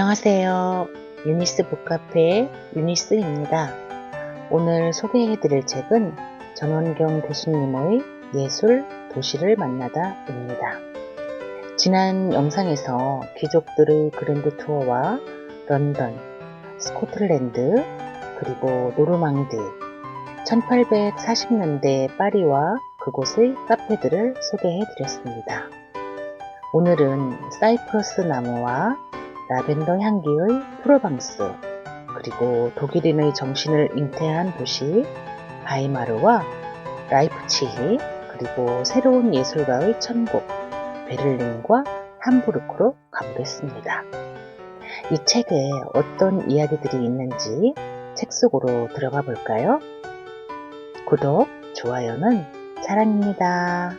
안녕하세요. 유니스 북카페 유니스입니다. 오늘 소개해드릴 책은 전원경 교수님의 예술 도시를 만나다입니다. 지난 영상에서 귀족들의 그랜드 투어와 런던, 스코틀랜드, 그리고 노르망디, 1840년대 파리와 그곳의 카페들을 소개해드렸습니다. 오늘은 사이프러스 나무와 라벤더 향기의 프로방스, 그리고 독일인의 정신을 잉태한 도시 바이마르와 라이프치히, 그리고 새로운 예술가의 천국 베를린과 함부르크로 가보겠습니다. 이 책에 어떤 이야기들이 있는지 책 속으로 들어가 볼까요? 구독, 좋아요는 사랑입니다.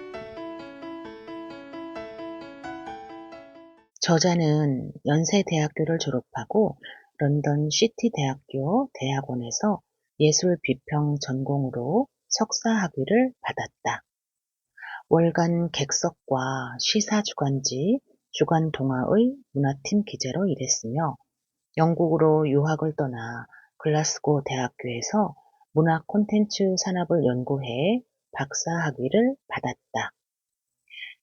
저자는 연세대학교를 졸업하고 런던 시티대학교 대학원에서 예술 비평 전공으로 석사 학위를 받았다. 월간 객석과 시사 주간지 주간 동아의 문화팀 기자로 일했으며 영국으로 유학을 떠나 글라스고 대학교에서 문화 콘텐츠 산업을 연구해 박사 학위를 받았다.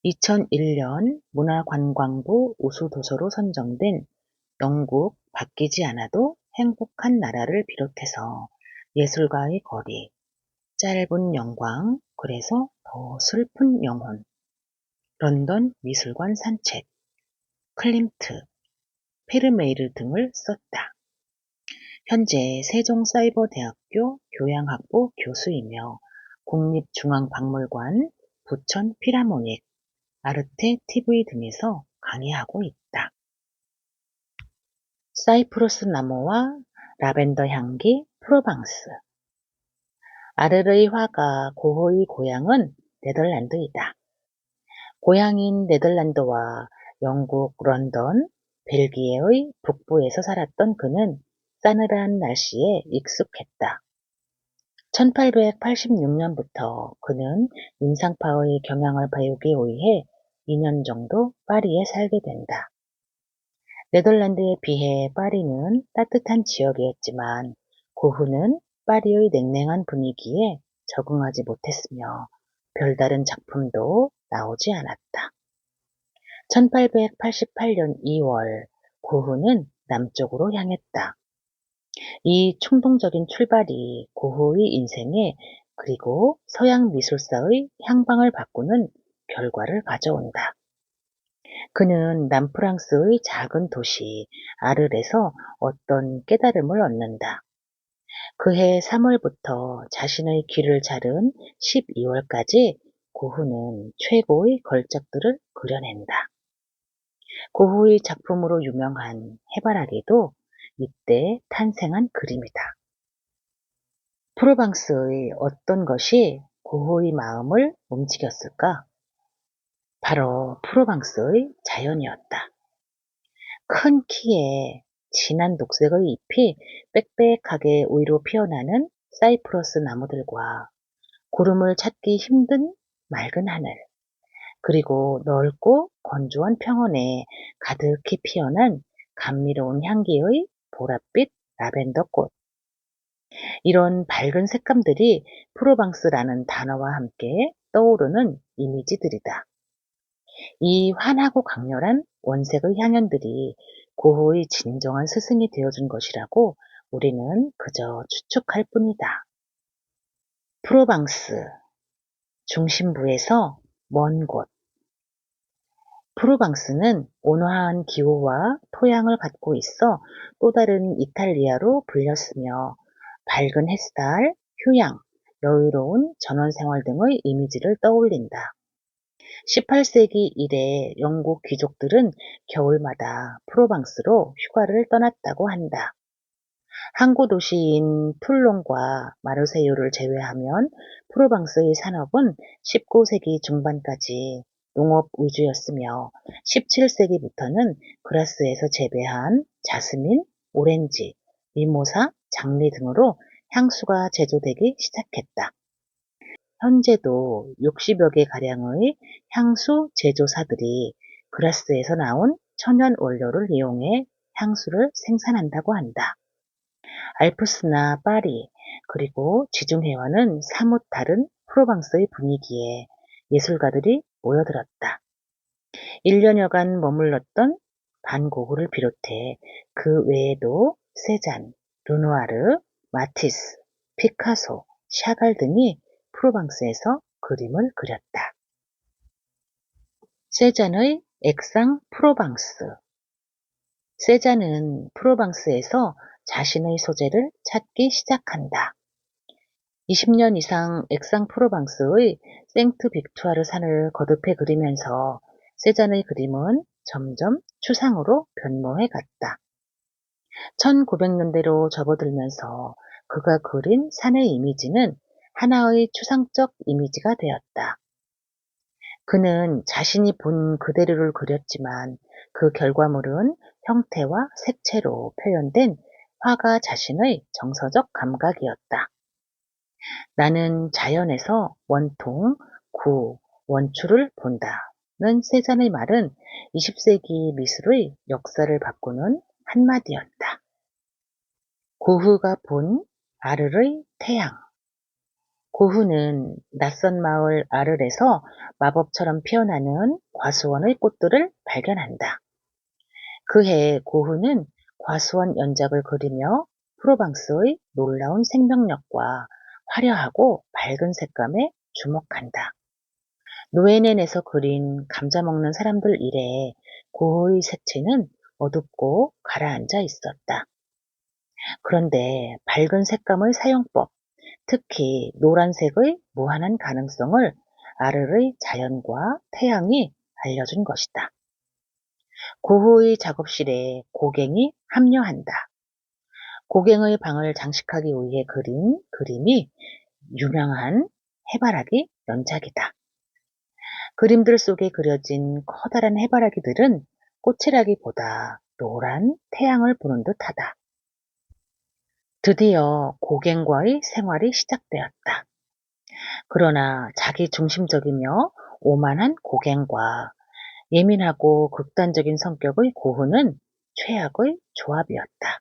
2001년 문화관광부 우수도서로 선정된 영국 바뀌지 않아도 행복한 나라를 비롯해서 예술가의 거리, 짧은 영광, 그래서 더 슬픈 영혼, 런던 미술관 산책, 클림트, 페르메이르 등을 썼다. 현재 세종사이버대학교 교양학부 교수이며 국립중앙박물관, 부천 필하모닉, 아르테 TV 등에서 강의하고 있다. 사이프러스 나무와 라벤더 향기 프로방스. 아르의 화가 고흐의 고향은 네덜란드이다. 고향인 네덜란드와 영국 런던, 벨기에의 북부에서 살았던 그는 싸늘한 날씨에 익숙했다. 1886년부터 그는 인상파의 경향을 배우기 위해 2년 정도 파리에 살게 된다. 네덜란드에 비해 파리는 따뜻한 지역이었지만 고흐는 파리의 냉랭한 분위기에 적응하지 못했으며 별다른 작품도 나오지 않았다. 1888년 2월 고흐는 남쪽으로 향했다. 이 충동적인 출발이 고흐의 인생에 그리고 서양 미술사의 향방을 바꾸는 결과를 가져온다. 그는 남프랑스의 작은 도시 아르에서 어떤 깨달음을 얻는다. 그해 3월부터 자신의 귀를 자른 12월까지 고흐는 최고의 걸작들을 그려낸다. 고흐의 작품으로 유명한 해바라기도 이때 탄생한 그림이다. 프로방스의 어떤 것이 고흐의 마음을 움직였을까? 바로 프로방스의 자연이었다. 큰 키에 진한 녹색의 잎이 빽빽하게 위로 피어나는 사이프러스 나무들과 구름을 찾기 힘든 맑은 하늘, 그리고 넓고 건조한 평원에 가득히 피어난 감미로운 향기의 보랏빛 라벤더 꽃. 이런 밝은 색감들이 프로방스라는 단어와 함께 떠오르는 이미지들이다. 이 환하고 강렬한 원색의 향연들이 고흐의 진정한 스승이 되어준 것이라고 우리는 그저 추측할 뿐이다. 프로방스, 중심부에서 먼 곳. 프로방스는 온화한 기후와 토양을 갖고 있어 또 다른 이탈리아로 불렸으며 밝은 햇살, 휴양, 여유로운 전원생활 등의 이미지를 떠올린다. 18세기 이래 영국 귀족들은 겨울마다 프로방스로 휴가를 떠났다고 한다. 항구 도시인 툴론과 마르세유를 제외하면 프로방스의 산업은 19세기 중반까지 농업 위주였으며 17세기부터는 그라스에서 재배한 자스민, 오렌지, 미모사, 장미 등으로 향수가 제조되기 시작했다. 현재도 60여 개 가량의 향수 제조사들이 그라스에서 나온 천연 원료를 이용해 향수를 생산한다고 한다. 알프스나 파리, 그리고 지중해와는 사뭇 다른 프로방스의 분위기에 예술가들이 모여들었다. 1년여간 머물렀던 반 고흐를 비롯해 그 외에도 세잔, 르누아르, 마티스, 피카소, 샤갈 등이 프로방스에서 그림을 그렸다. 세잔의 액상 프로방스. 세잔은 프로방스에서 자신의 소재를 찾기 시작한다. 20년 이상 액상 프로방스의 생트 빅투아르 산을 거듭해 그리면서 세잔의 그림은 점점 추상으로 변모해 갔다. 1900년대로 접어들면서 그가 그린 산의 이미지는 하나의 추상적 이미지가 되었다. 그는 자신이 본 그대로를 그렸지만 그 결과물은 형태와 색채로 표현된 화가 자신의 정서적 감각이었다. 나는 자연에서 원통, 구, 원추를 본다는 세잔의 말은 20세기 미술의 역사를 바꾸는 한마디였다. 고흐가 본 아르의 태양. 고흐는 낯선 마을 아르에서 마법처럼 피어나는 과수원의 꽃들을 발견한다. 그해 고흐는 과수원 연작을 그리며 프로방스의 놀라운 생명력과 화려하고 밝은 색감에 주목한다. 노에넨에서 그린 감자 먹는 사람들 이래 고흐의 색채는 어둡고 가라앉아 있었다. 그런데 밝은 색감의 사용법, 특히 노란색의 무한한 가능성을 아르의 자연과 태양이 알려준 것이다. 고흐의 작업실에 고갱이 합류한다. 고갱의 방을 장식하기 위해 그린 그림이 유명한 해바라기 연작이다. 그림들 속에 그려진 커다란 해바라기들은 꽃이라기보다 노란 태양을 보는 듯하다. 드디어 고갱과의 생활이 시작되었다. 그러나 자기 중심적이며 오만한 고갱과 예민하고 극단적인 성격의 고흐는 최악의 조합이었다.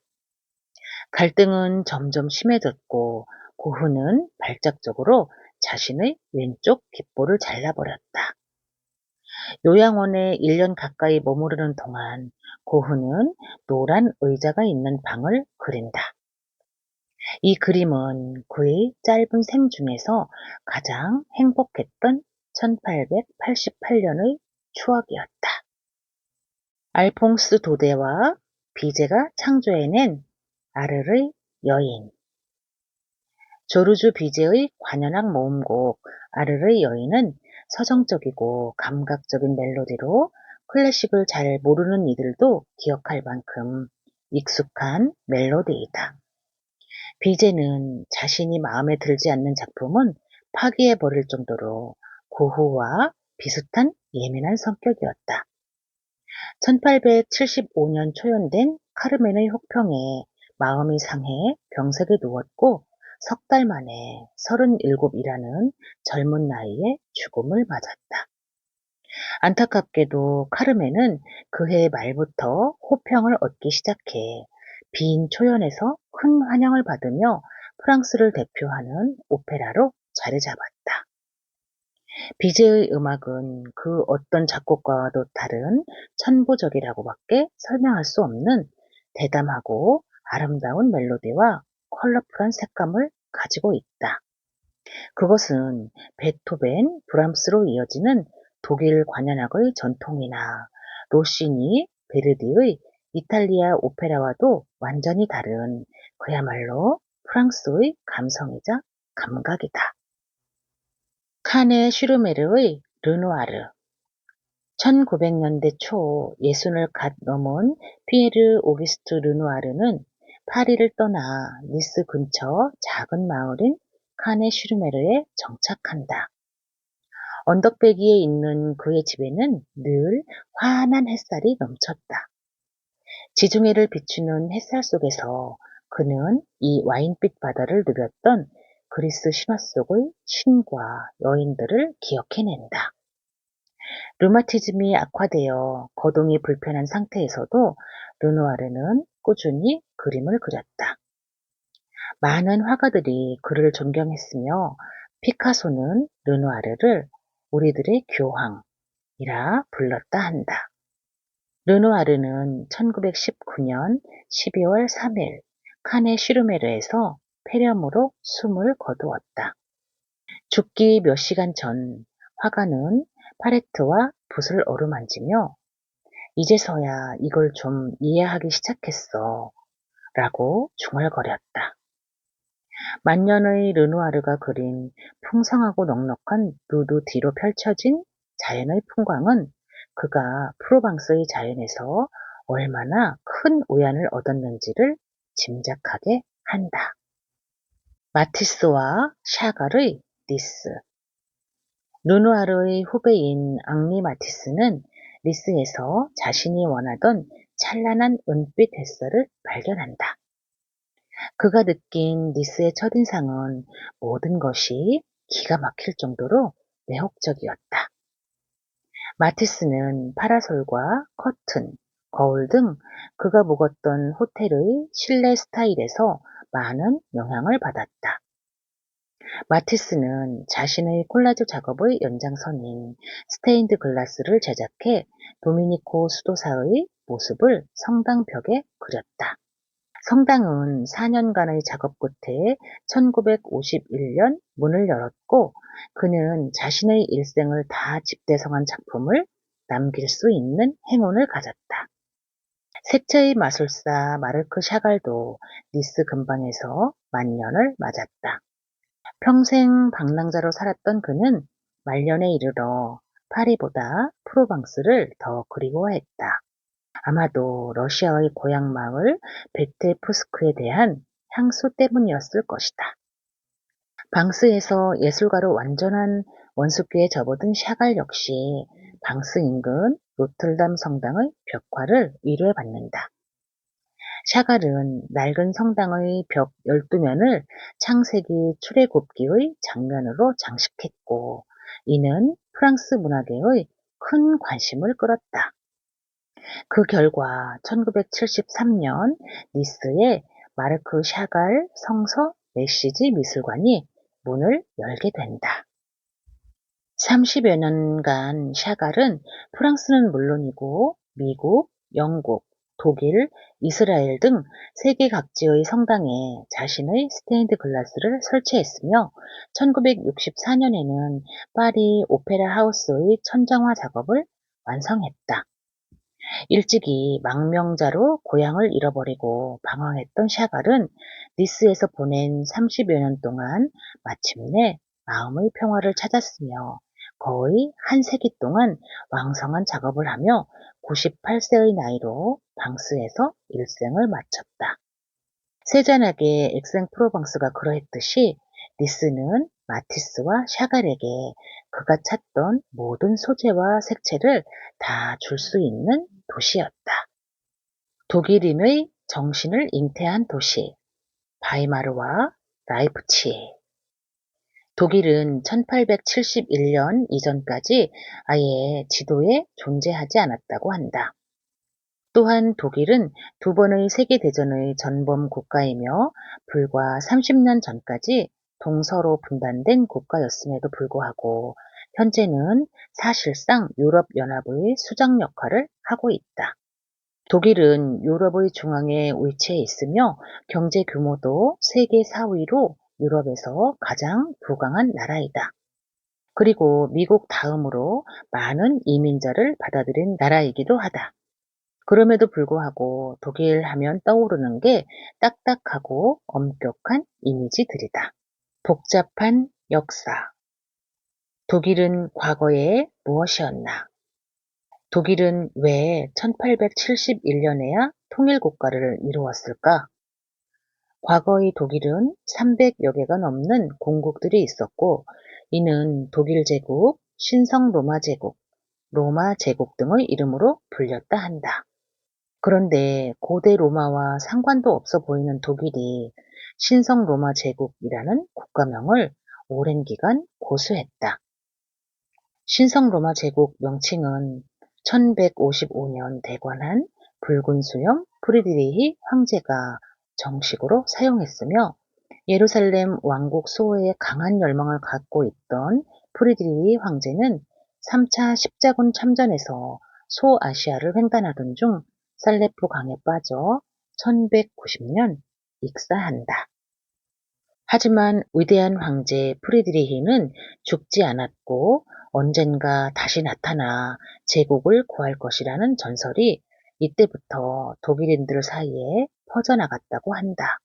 갈등은 점점 심해졌고 고흐는 발작적으로 자신의 왼쪽 귓볼을 잘라버렸다. 요양원에 1년 가까이 머무르는 동안 고흐는 노란 의자가 있는 방을 그린다. 이 그림은 그의 짧은 생 중에서 가장 행복했던 1888년의 추억이었다. 알퐁스 도데와 비제가 창조해낸 아르의 여인. 조르주 비제의 관현악 모음곡 아르의 여인은 서정적이고 감각적인 멜로디로 클래식을 잘 모르는 이들도 기억할 만큼 익숙한 멜로디이다. 비제는 자신이 마음에 들지 않는 작품은 파기해버릴 정도로 고흐와 비슷한 예민한 성격이었다. 1875년 초연된 카르멘의 혹평에 마음이 상해 병석에 누웠고 석 달 만에 37이라는 젊은 나이에 죽음을 맞았다. 안타깝게도 카르멘은 그해 말부터 호평을 얻기 시작해 빈 초연에서 큰 환영을 받으며 프랑스를 대표하는 오페라로 자리 잡았다. 비제의 음악은 그 어떤 작곡가와도 다른 천부적이라고밖에 설명할 수 없는 대담하고 아름다운 멜로디와 컬러풀한 색감을 가지고 있다. 그것은 베토벤, 브람스로 이어지는 독일 관현악의 전통이나 로시니, 베르디의 이탈리아 오페라와도 완전히 다른 그야말로 프랑스의 감성이자 감각이다. 카네 슈르메르의 르누아르. 1900년대 초 예순을 갓 넘은 피에르 오기스트 르누아르는 파리를 떠나 니스 근처 작은 마을인 카네 슈르메르에 정착한다. 언덕배기에 있는 그의 집에는 늘 환한 햇살이 넘쳤다. 지중해를 비추는 햇살 속에서 그는 이 와인빛 바다를 누렸던 그리스 신화 속의 신과 여인들을 기억해낸다. 류마티즘이 악화되어 거동이 불편한 상태에서도 르누아르는 꾸준히 그림을 그렸다. 많은 화가들이 그를 존경했으며 피카소는 르누아르를 우리들의 교황이라 불렀다 한다. 르누아르는 1919년 12월 3일 칸의 슈르메르에서 폐렴으로 숨을 거두었다. 죽기 몇 시간 전 화가는 팔레트와 붓을 어루만지며 이제서야 이걸 좀 이해하기 시작했어 라고 중얼거렸다. 만년의 르누아르가 그린 풍성하고 넉넉한 누드 뒤로 펼쳐진 자연의 풍광은 그가 프로방스의 자연에서 얼마나 큰 위안을 얻었는지를 짐작하게 한다. 마티스와 샤갈의 리스. 르누아르의 후배인 앙리 마티스는 리스에서 자신이 원하던 찬란한 은빛 햇살을 발견한다. 그가 느낀 리스의 첫인상은 모든 것이 기가 막힐 정도로 매혹적이었다. 마티스는 파라솔과 커튼, 거울 등 그가 묵었던 호텔의 실내 스타일에서 많은 영향을 받았다. 마티스는 자신의 콜라주 작업의 연장선인 스테인드 글라스를 제작해 도미니코 수도사의 모습을 성당 벽에 그렸다. 성당은 4년간의 작업 끝에 1951년 문을 열었고 그는 자신의 일생을 다 집대성한 작품을 남길 수 있는 행운을 가졌다. 색채의 마술사 마르크 샤갈도 니스 근방에서 만년을 맞았다. 평생 방랑자로 살았던 그는 말년에 이르러 파리보다 프로방스를 더 그리워했다. 아마도 러시아의 고향 마을 베테프스크에 대한 향수 때문이었을 것이다. 방스에서 예술가로 완전한 원숙기에 접어든 샤갈 역시 방스 인근 노틀담 성당의 벽화를 위로해받는다. 샤갈은 낡은 성당의 벽 12면을 창세기 출애굽기의 장면으로 장식했고 이는 프랑스 문화계의 큰 관심을 끌었다. 그 결과 1973년 니스의 마르크 샤갈 성서 메시지 미술관이 문을 열게 된다. 30여 년간 샤갈은 프랑스는 물론이고 미국, 영국, 독일, 이스라엘 등 세계 각지의 성당에 자신의 스테인드 글라스를 설치했으며 1964년에는 파리 오페라 하우스의 천장화 작업을 완성했다. 일찍이 망명자로 고향을 잃어버리고 방황했던 샤갈은 니스에서 보낸 30여 년 동안 마침내 마음의 평화를 찾았으며 거의 한 세기 동안 왕성한 작업을 하며 98세의 나이로 방스에서 일생을 마쳤다. 세잔하게 엑생프로방스가 그러했듯이 니스는 마티스와 샤갈에게 그가 찾던 모든 소재와 색채를 다 줄 수 있는 도시였다. 독일인의 정신을 잉태한 도시, 바이마르와 라이프치히. 독일은 1871년 이전까지 아예 지도에 존재하지 않았다고 한다. 또한 독일은 두 번의 세계대전의 전범 국가이며 불과 30년 전까지 동서로 분단된 국가였음에도 불구하고 현재는 사실상 유럽연합의 수장 역할을 하고 있다. 독일은 유럽의 중앙에 위치해 있으며 경제 규모도 세계 4위로 유럽에서 가장 부강한 나라이다. 그리고 미국 다음으로 많은 이민자를 받아들인 나라이기도 하다. 그럼에도 불구하고 독일 하면 떠오르는 게 딱딱하고 엄격한 이미지들이다. 복잡한 역사. 독일은 과거에 무엇이었나? 독일은 왜 1871년에야 통일국가를 이루었을까? 과거의 독일은 300여 개가 넘는 공국들이 있었고 이는 독일 제국, 신성 로마 제국, 로마 제국 등의 이름으로 불렸다 한다. 그런데 고대 로마와 상관도 없어 보이는 독일이 신성 로마 제국이라는 국가명을 오랜 기간 고수했다. 신성 로마 제국 명칭은 1155년 대관한 붉은 수염 프리드리히 황제가 정식으로 사용했으며 예루살렘 왕국 수호에 강한 열망을 갖고 있던 프리드리히 황제는 3차 십자군 참전에서 소아시아를 횡단하던 중 살레포 강에 빠져 1190년 익사한다. 하지만 위대한 황제 프리드리히는 죽지 않았고 언젠가 다시 나타나 제국을 구할 것이라는 전설이 이때부터 독일인들 사이에 퍼져나갔다고 한다.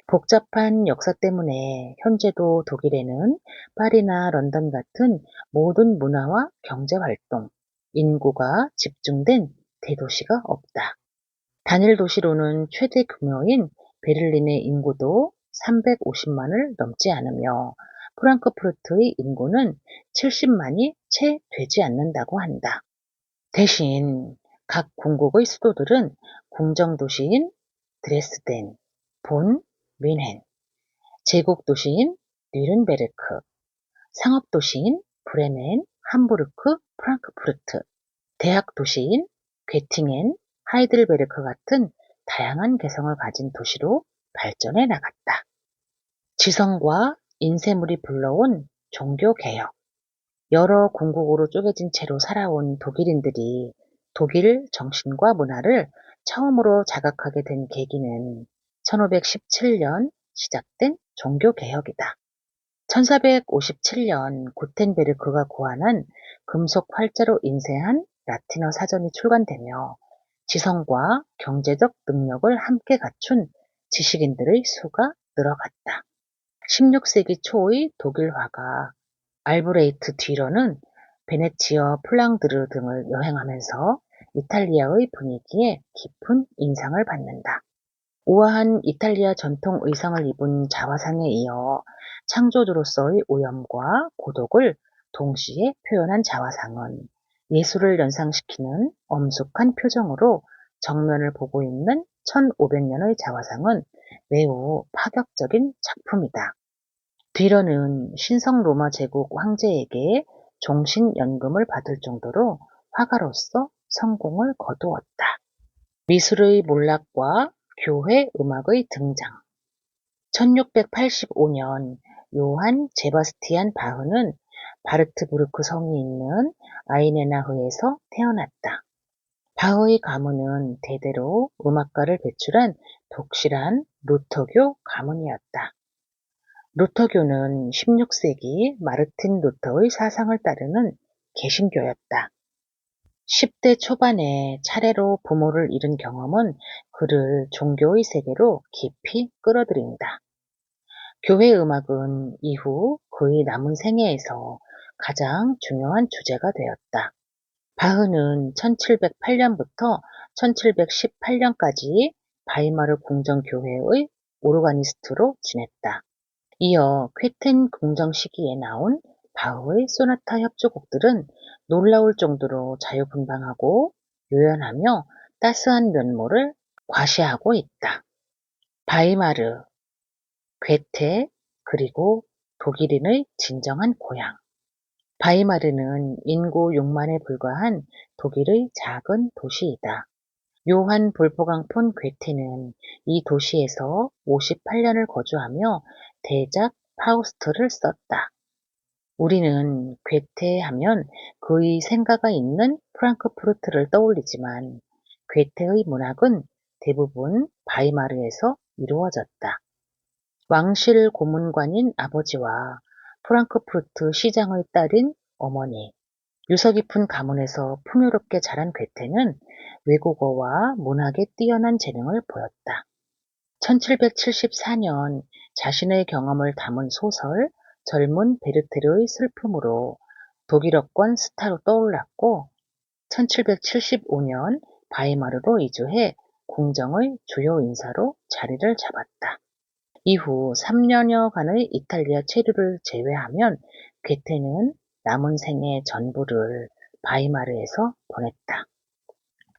복잡한 역사 때문에 현재도 독일에는 파리나 런던 같은 모든 문화와 경제 활동, 인구가 집중된 대도시가 없다. 단일 도시로는 최대 규모인 베를린의 인구도 350만을 넘지 않으며 프랑크푸르트의 인구는 70만이 채 되지 않는다고 한다. 대신 각 공국의 수도들은 궁정도시인 드레스덴, 본, 뮌헨, 제국도시인 뉘른베르크, 상업도시인 브레멘, 함부르크, 프랑크푸르트, 대학도시인 괴팅엔, 하이델베르크 같은 다양한 개성을 가진 도시로 발전해 나갔다. 지성과 인쇄물이 불러온 종교개혁. 여러 공국으로 쪼개진 채로 살아온 독일인들이 독일 정신과 문화를 처음으로 자각하게 된 계기는 1517년 시작된 종교개혁이다. 1457년 구텐베르크가 고안한 금속 활자로 인쇄한 라틴어 사전이 출간되며 지성과 경제적 능력을 함께 갖춘 지식인들의 수가 늘어갔다. 16세기 초의 독일 화가 알브레이트 뒤러는 베네치아, 플랑드르 등을 여행하면서 이탈리아의 분위기에 깊은 인상을 받는다. 우아한 이탈리아 전통 의상을 입은 자화상에 이어 창조주로서의 오염과 고독을 동시에 표현한 자화상은 예술을 연상시키는 엄숙한 표정으로 정면을 보고 있는 1500년의 자화상은 매우 파격적인 작품이다. 뒤러는 신성 로마 제국 황제에게 종신연금을 받을 정도로 화가로서 성공을 거두었다. 미술의 몰락과 교회 음악의 등장. 1685년 요한 제바스티안 바흐는 바르트부르크 성이 있는 아이네나흐에서 태어났다. 바흐의 가문은 대대로 음악가를 배출한 독실한 루터교 가문이었다. 루터교는 16세기 마르틴 루터의 사상을 따르는 개신교였다. 10대 초반에 차례로 부모를 잃은 경험은 그를 종교의 세계로 깊이 끌어들인다. 교회 음악은 이후 그의 남은 생애에서 가장 중요한 주제가 되었다. 바흐는 1708년부터 1718년까지 바이마르 궁정교회의 오르가니스트로 지냈다. 이어 쾌텐 궁정 시기에 나온 바흐의 소나타 협주곡들은 놀라울 정도로 자유분방하고 요연하며 따스한 면모를 과시하고 있다. 바이마르, 괴테, 그리고 독일인의 진정한 고향. 바이마르는 인구 6만에 불과한 독일의 작은 도시이다. 요한 볼포강 폰 괴테는 이 도시에서 58년을 거주하며 대작 파우스트를 썼다. 우리는 괴테 하면 그의 생가가 있는 프랑크푸르트를 떠올리지만 괴테의 문학은 대부분 바이마르에서 이루어졌다. 왕실 고문관인 아버지와 프랑크푸르트 시장의 딸인 어머니, 유서 깊은 가문에서 풍요롭게 자란 괴테는 외국어와 문학에 뛰어난 재능을 보였다. 1774년 자신의 경험을 담은 소설 젊은 베르테르의 슬픔으로 독일어권 스타로 떠올랐고 1775년 바이마르로 이주해 궁정의 주요 인사로 자리를 잡았다. 이후 3년여간의 이탈리아 체류를 제외하면 괴테는 남은 생의 전부를 바이마르에서 보냈다.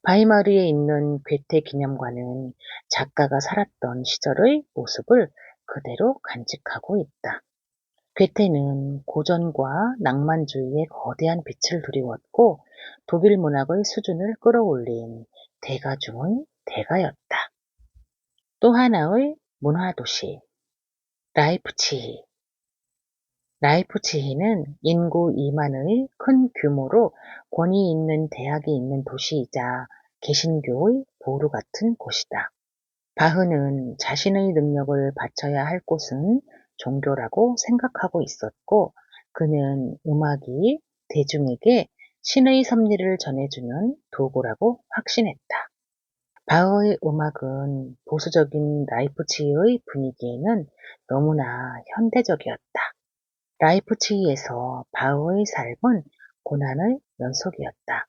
바이마르에 있는 괴테 기념관은 작가가 살았던 시절의 모습을 그대로 간직하고 있다. 괴테는 고전과 낭만주의의 거대한 빛을 드리웠고 독일 문학의 수준을 끌어올린 대가 중의 대가였다. 또 하나의 문화도시, 라이프치히. 라이프치히는 인구 2만의 큰 규모로 권위 있는 대학이 있는 도시이자 개신교의 보루 같은 곳이다. 바흐는 자신의 능력을 바쳐야 할 곳은 종교라고 생각하고 있었고, 그는 음악이 대중에게 신의 섭리를 전해주는 도구라고 확신했다. 바흐의 음악은 보수적인 라이프치히의 분위기에는 너무나 현대적이었다. 라이프치히에서 바흐의 삶은 고난의 연속이었다.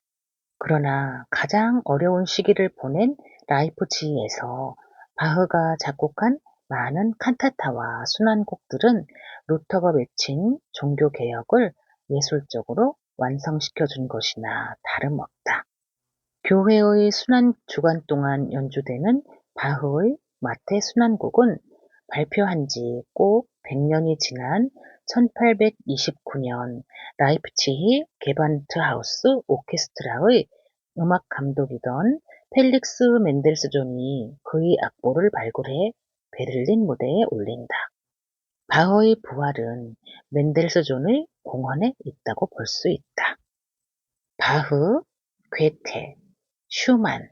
그러나 가장 어려운 시기를 보낸 라이프치히에서 바흐가 작곡한 많은 칸타타와 순환곡들은 루터가 외친 종교개혁을 예술적으로 완성시켜 준 것이나 다름없다. 교회의 순환 주간 동안 연주되는 바흐의 마태 순환곡은 발표한 지 꼭 100년이 지난 1829년 라이프치히 게반트하우스 오케스트라의 음악 감독이던 펠릭스 멘델스존이 그의 악보를 발굴해 베를린 무대에 올린다. 바흐의 부활은 멘델스존의 공헌에 있다고 볼 수 있다. 바흐, 괴테, 슈만,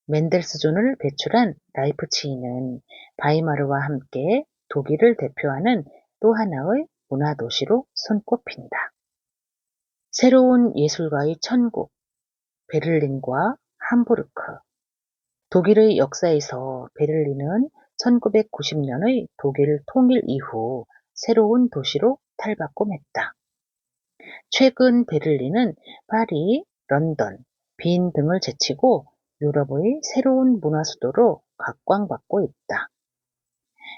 멘델스존을 배출한 라이프치히는 바이마르와 함께 독일을 대표하는 또 하나의 문화도시로 손꼽힌다. 새로운 예술가의 천국, 베를린과 함부르크. 독일의 역사에서 베를린은 1990년의 독일 통일 이후 새로운 도시로 탈바꿈했다. 최근 베를린은 파리, 런던, 빈 등을 제치고 유럽의 새로운 문화 수도로 각광받고 있다.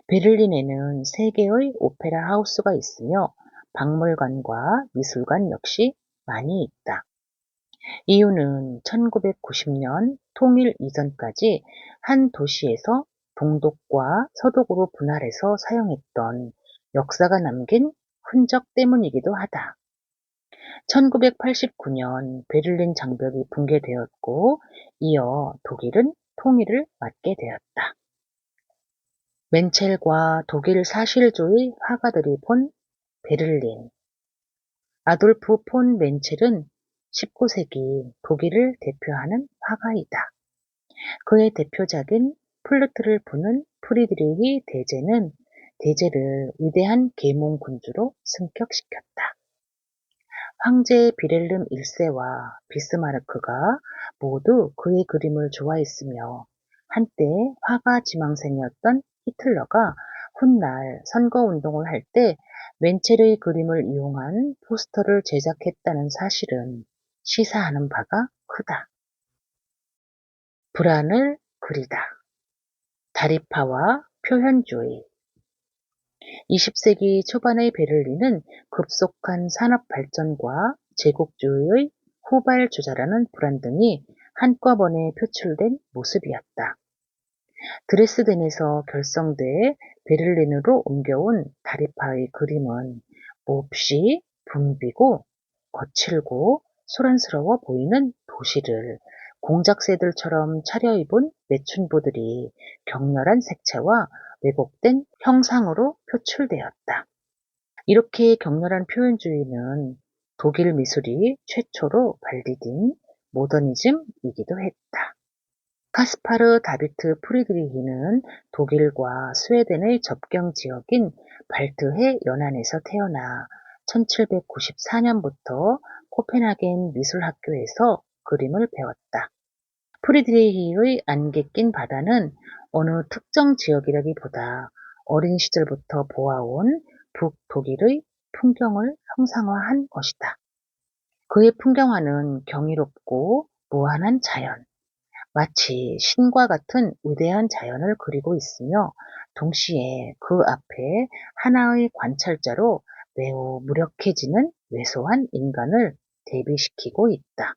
베를린에는 세 개의 오페라 하우스가 있으며 박물관과 미술관 역시 많이 있다. 이유는 1990년 통일 이전까지 한 도시에서 동독과 서독으로 분할해서 사용했던 역사가 남긴 흔적 때문이기도 하다. 1989년 베를린 장벽이 붕괴되었고 이어 독일은 통일을 맞게 되었다. 멘첼과 독일 사실주의 화가들이 본 베를린. 아돌프 폰 멘첼은 19세기 독일을 대표하는 화가이다. 그의 대표작인 플루트를 부는 프리드리히 대제는 대제를 위대한 계몽군주로 승격시켰다. 황제 비렐름 1세와 비스마르크가 모두 그의 그림을 좋아했으며 한때 화가 지망생이었던 히틀러가 훗날 선거운동을 할 때 멘첼의 그림을 이용한 포스터를 제작했다는 사실은 시사하는 바가 크다. 불안을 그리다. 다리파와 표현주의. 20세기 초반의 베를린은 급속한 산업 발전과 제국주의의 후발주자라는 불안 등이 한꺼번에 표출된 모습이었다. 드레스덴에서 결성돼 베를린으로 옮겨온 다리파의 그림은 몹시 붐비고 거칠고 소란스러워 보이는 도시를 공작새들처럼 차려입은 매춘부들이 격렬한 색채와 왜곡된 형상으로 표출되었다. 이렇게 격렬한 표현주의는 독일 미술이 최초로 발디딘 모더니즘이기도 했다. 카스파르 다비트 프리드리히는 독일과 스웨덴의 접경 지역인 발트해 연안에서 태어나 1794년부터 코펜하겐 미술학교에서 그림을 배웠다. 프리드리히의 안개 낀 바다는 어느 특정 지역이라기보다 어린 시절부터 보아온 북독일의 풍경을 형상화한 것이다. 그의 풍경화는 경이롭고 무한한 자연, 마치 신과 같은 위대한 자연을 그리고 있으며 동시에 그 앞에 하나의 관찰자로 매우 무력해지는 왜소한 인간을 대비시키고 있다.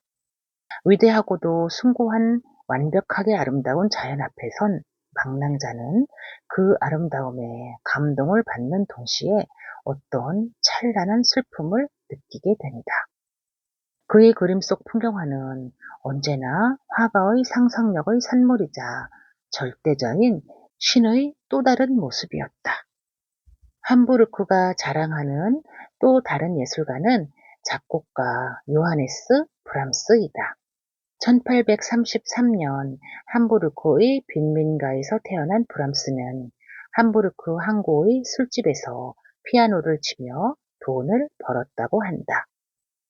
위대하고도 숭고한 완벽하게 아름다운 자연 앞에선 방랑자는 그 아름다움에 감동을 받는 동시에 어떤 찬란한 슬픔을 느끼게 된다. 그의 그림 속 풍경화는 언제나 화가의 상상력의 산물이자 절대자인 신의 또 다른 모습이었다. 함부르크가 자랑하는 또 다른 예술가는 작곡가 요하네스 브람스이다. 1833년 함부르크의 빈민가에서 태어난 브람스는 함부르크 항구의 술집에서 피아노를 치며 돈을 벌었다고 한다.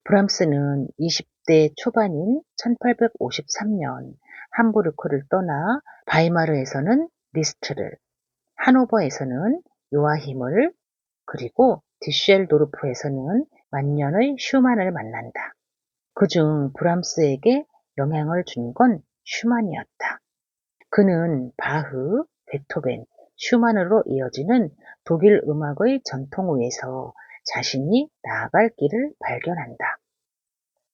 브람스는 20대 초반인 1853년 함부르크를 떠나 바이마르에서는 리스트를, 하노버에서는 요아힘을, 그리고 디쉔도르프에서는 만년의 슈만을 만난다. 그중 브람스에게 영향을 준 건 슈만이었다. 그는 바흐, 베토벤, 슈만으로 이어지는 독일 음악의 전통 위에서 자신이 나아갈 길을 발견한다.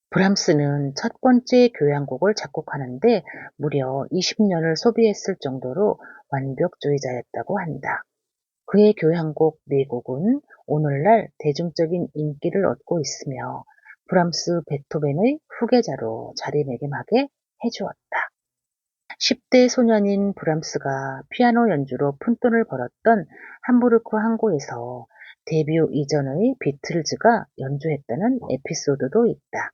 브람스는 첫 번째 교향곡을 작곡하는데 무려 20년을 소비했을 정도로 완벽주의자였다고 한다. 그의 교향곡 4곡은 오늘날 대중적인 인기를 얻고 있으며 브람스, 베토벤의 후계자로 자리매김하게 해주었다. 10대 소년인 브람스가 피아노 연주로 푼돈을 벌었던 함부르크 항구에서 데뷔 이전의 비틀즈가 연주했다는 에피소드도 있다.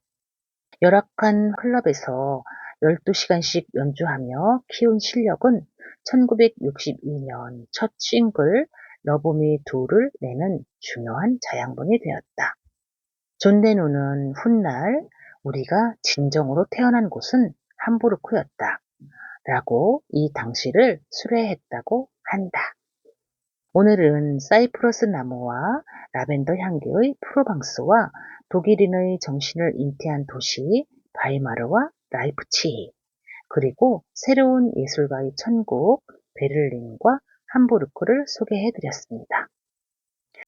열악한 클럽에서 12시간씩 연주하며 키운 실력은 1962년 첫 싱글 러브미 두를 내는 중요한 자양분이 되었다. 존 레논은 훗날 우리가 진정으로 태어난 곳은 함부르크였다. 라고 이 당시를 수레했다고 한다. 오늘은 사이프러스 나무와 라벤더 향기의 프로방스와 독일인의 정신을 잉태한 도시 바이마르와 라이프치히, 그리고 새로운 예술가의 천국 베를린과 함부르크를 소개해드렸습니다.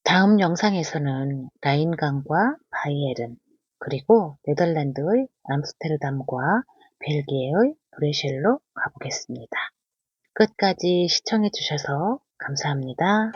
다음 영상에서는 라인강과 바이에른, 그리고 네덜란드의 암스테르담과 벨기에의 브레셀로 가보겠습니다. 끝까지 시청해주셔서 감사합니다.